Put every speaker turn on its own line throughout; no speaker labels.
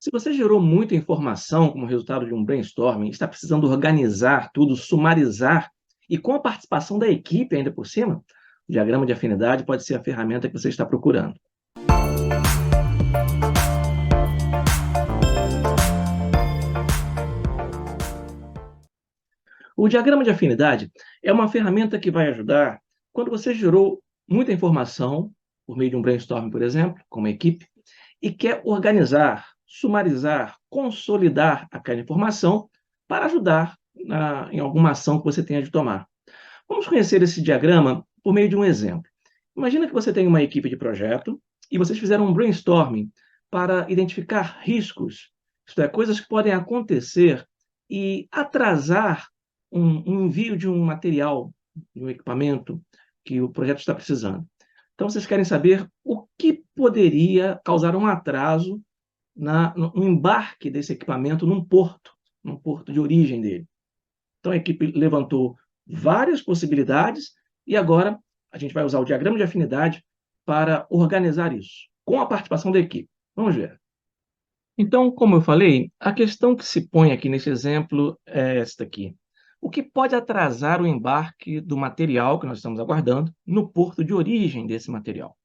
Se você gerou muita informação como resultado de um brainstorming, está precisando organizar tudo, sumarizar, e com a participação da equipe ainda por cima, o diagrama de afinidade pode ser a ferramenta que você está procurando. O diagrama de afinidade é uma ferramenta que vai ajudar quando você gerou muita informação, por meio de um brainstorming, por exemplo, com uma equipe, e quer organizar, sumarizar, consolidar aquela informação para ajudar em alguma ação que você tenha de tomar. Vamos conhecer esse diagrama por meio de um exemplo. Imagina que você tem uma equipe de projeto e vocês fizeram um brainstorming para identificar riscos, isto é, coisas que podem acontecer e atrasar um envio de um material, de um equipamento que o projeto está precisando. Então, vocês querem saber o que poderia causar um atraso no embarque desse equipamento num porto de origem dele. Então, a equipe levantou várias possibilidades e agora a gente vai usar o diagrama de afinidade para organizar isso, com a participação da equipe. Vamos ver. Então, como eu falei, a questão que se põe aqui nesse exemplo é esta aqui. O que pode atrasar o embarque do material que nós estamos aguardando no porto de origem desse material?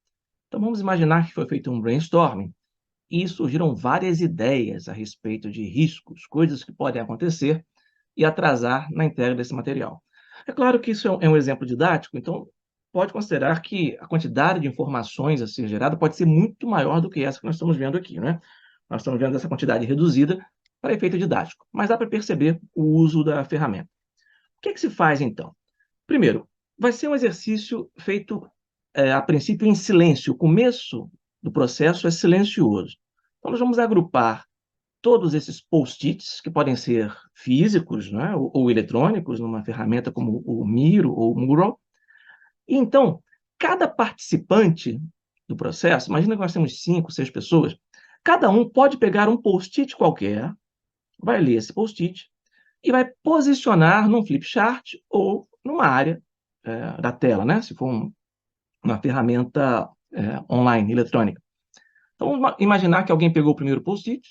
Então, vamos imaginar que foi feito um brainstorming e surgiram várias ideias a respeito de riscos, coisas que podem acontecer e atrasar na entrega desse material. É claro que isso é um exemplo didático, então pode considerar que a quantidade de informações a ser gerada pode ser muito maior do que essa que nós estamos vendo aqui, né? Nós estamos vendo essa quantidade reduzida para efeito didático, mas dá para perceber o uso da ferramenta. O que é que se faz, então? Primeiro, vai ser um exercício feito, a princípio, em silêncio. O começo do processo é silencioso. Então, nós vamos agrupar todos esses post-its, que podem ser físicos, né, ou eletrônicos, numa ferramenta como o Miro ou o Mural. E, então, cada participante do processo, imagina que nós temos 5, 6 pessoas, cada um pode pegar um post-it qualquer, vai ler esse post-it e vai posicionar num flip chart ou numa área da tela, né, se for uma ferramenta online, eletrônica. Então, vamos imaginar que alguém pegou o primeiro post-it,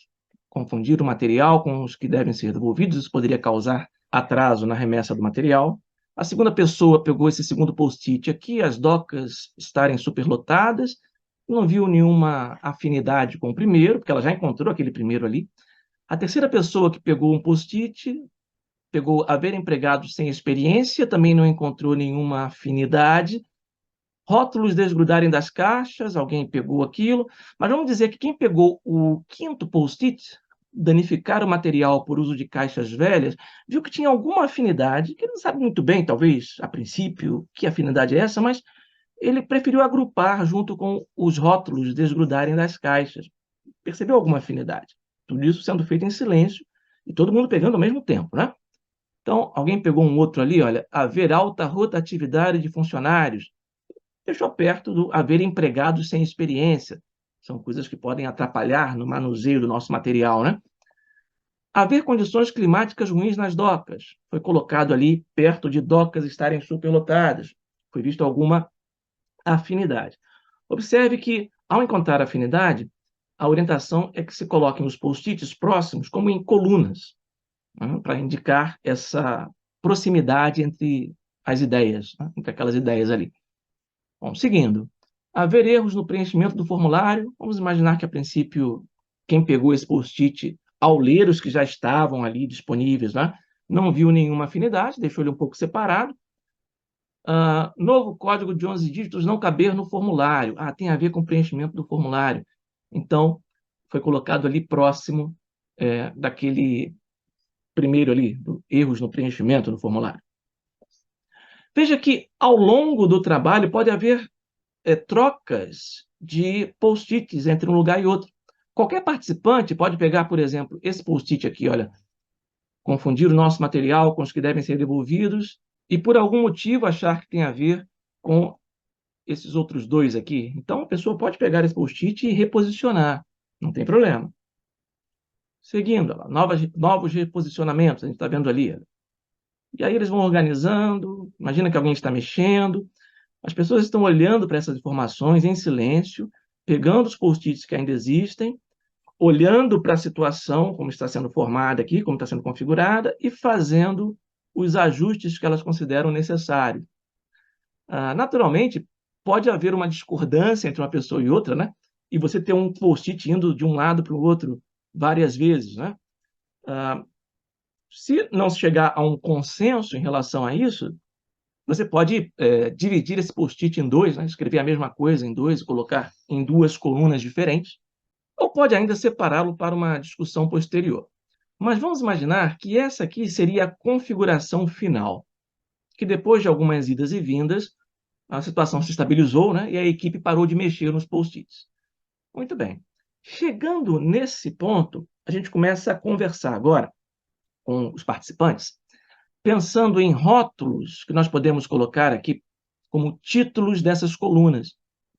confundir o material com os que devem ser devolvidos, isso poderia causar atraso na remessa do material. A segunda pessoa pegou esse segundo post-it aqui, as docas estarem superlotadas, não viu nenhuma afinidade com o primeiro, porque ela já encontrou aquele primeiro ali. A terceira pessoa que pegou um post-it, pegou haver empregados sem experiência, também não encontrou nenhuma afinidade. Rótulos desgrudarem das caixas, alguém pegou aquilo, mas vamos dizer que quem pegou o quinto post-it, danificar o material por uso de caixas velhas, viu que tinha alguma afinidade, que ele não sabe muito bem, talvez, a princípio, que afinidade é essa, mas ele preferiu agrupar junto com os rótulos desgrudarem das caixas. Percebeu alguma afinidade? Tudo isso sendo feito em silêncio e todo mundo pegando ao mesmo tempo, né? Então, alguém pegou um outro ali, olha, haver alta rotatividade de funcionários, deixou perto do haver empregados sem experiência. São coisas que podem atrapalhar no manuseio do nosso material, né? Haver condições climáticas ruins nas docas. Foi colocado ali perto de docas estarem superlotadas. Foi visto alguma afinidade. Observe que, ao encontrar afinidade, a orientação é que se coloquem os post-its próximos como em colunas, né, para indicar essa proximidade entre as ideias, né, entre aquelas ideias ali. Bom, seguindo. Haver erros no preenchimento do formulário. Vamos imaginar que, a princípio, quem pegou esse post-it, ao ler os que já estavam ali disponíveis, né, não viu nenhuma afinidade, deixou ele um pouco separado. Novo código de 11 dígitos não caber no formulário. Tem a ver com o preenchimento do formulário. Então, foi colocado ali próximo daquele primeiro ali, do erros no preenchimento do formulário. Veja que, ao longo do trabalho, pode haver trocas de post-its entre um lugar e outro. Qualquer participante pode pegar, por exemplo, esse post-it aqui, olha, confundir o nosso material com os que devem ser devolvidos e, por algum motivo, achar que tem a ver com esses outros dois aqui. Então, a pessoa pode pegar esse post-it e reposicionar, não tem problema. Seguindo, olha, novos reposicionamentos, a gente está vendo ali. Olha. E aí eles vão organizando, imagina que alguém está mexendo, as pessoas estão olhando para essas informações em silêncio, pegando os post-its que ainda existem olhando para a situação, como está sendo formada aqui, como está sendo configurada, e fazendo os ajustes que elas consideram necessários. Naturalmente, pode haver uma discordância entre uma pessoa e outra, né? E você ter um post-it indo de um lado para o outro várias vezes, né? Se não chegar a um consenso em relação a isso, você pode dividir esse post-it em dois, né? Escrever a mesma coisa em dois, colocar em duas colunas diferentes, ou pode ainda separá-lo para uma discussão posterior. Mas vamos imaginar que essa aqui seria a configuração final, que depois de algumas idas e vindas, a situação se estabilizou, né? E a equipe parou de mexer nos post-its. Muito bem. Chegando nesse ponto, a gente começa a conversar agora com os participantes, pensando em rótulos que nós podemos colocar aqui como títulos dessas colunas,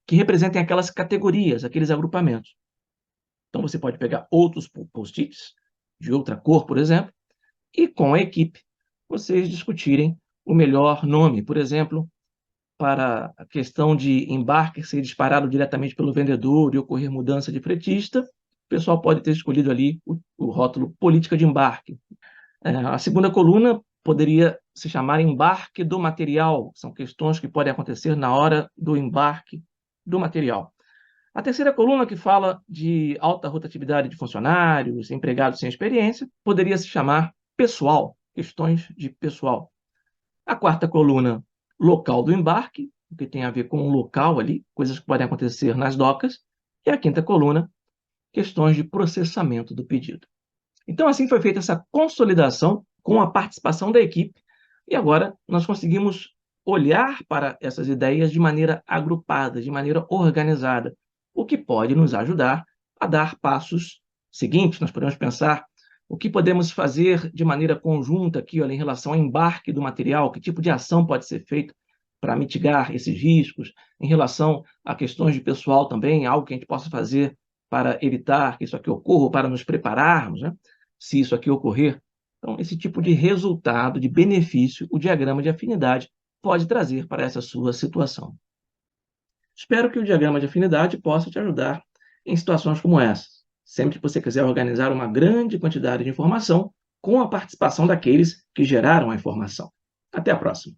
que representem aquelas categorias, aqueles agrupamentos. Então, você pode pegar outros post-its, de outra cor, por exemplo, e com a equipe, vocês discutirem o melhor nome. Por exemplo, para a questão de embarque ser disparado diretamente pelo vendedor e ocorrer mudança de fretista, o pessoal pode ter escolhido ali o rótulo política de embarque. A segunda coluna poderia se chamar embarque do material, são questões que podem acontecer na hora do embarque do material. A terceira coluna, que fala de alta rotatividade de funcionários, empregados sem experiência, poderia se chamar pessoal, questões de pessoal. A quarta coluna, local do embarque, o que tem a ver com o local ali, coisas que podem acontecer nas docas. E a quinta coluna, questões de processamento do pedido. Então, assim foi feita essa consolidação com a participação da equipe, e agora nós conseguimos olhar para essas ideias de maneira agrupada, de maneira organizada, o que pode nos ajudar a dar passos seguintes. Nós podemos pensar o que podemos fazer de maneira conjunta aqui, olha, em relação ao embarque do material, que tipo de ação pode ser feita para mitigar esses riscos, em relação a questões de pessoal também, algo que a gente possa fazer para evitar que isso aqui ocorra, ou para nos prepararmos, né, se isso aqui ocorrer. Então, esse tipo de resultado, de benefício, o diagrama de afinidade pode trazer para essa sua situação. Espero que o diagrama de afinidade possa te ajudar em situações como essa. Sempre que você quiser organizar uma grande quantidade de informação com a participação daqueles que geraram a informação. Até a próxima!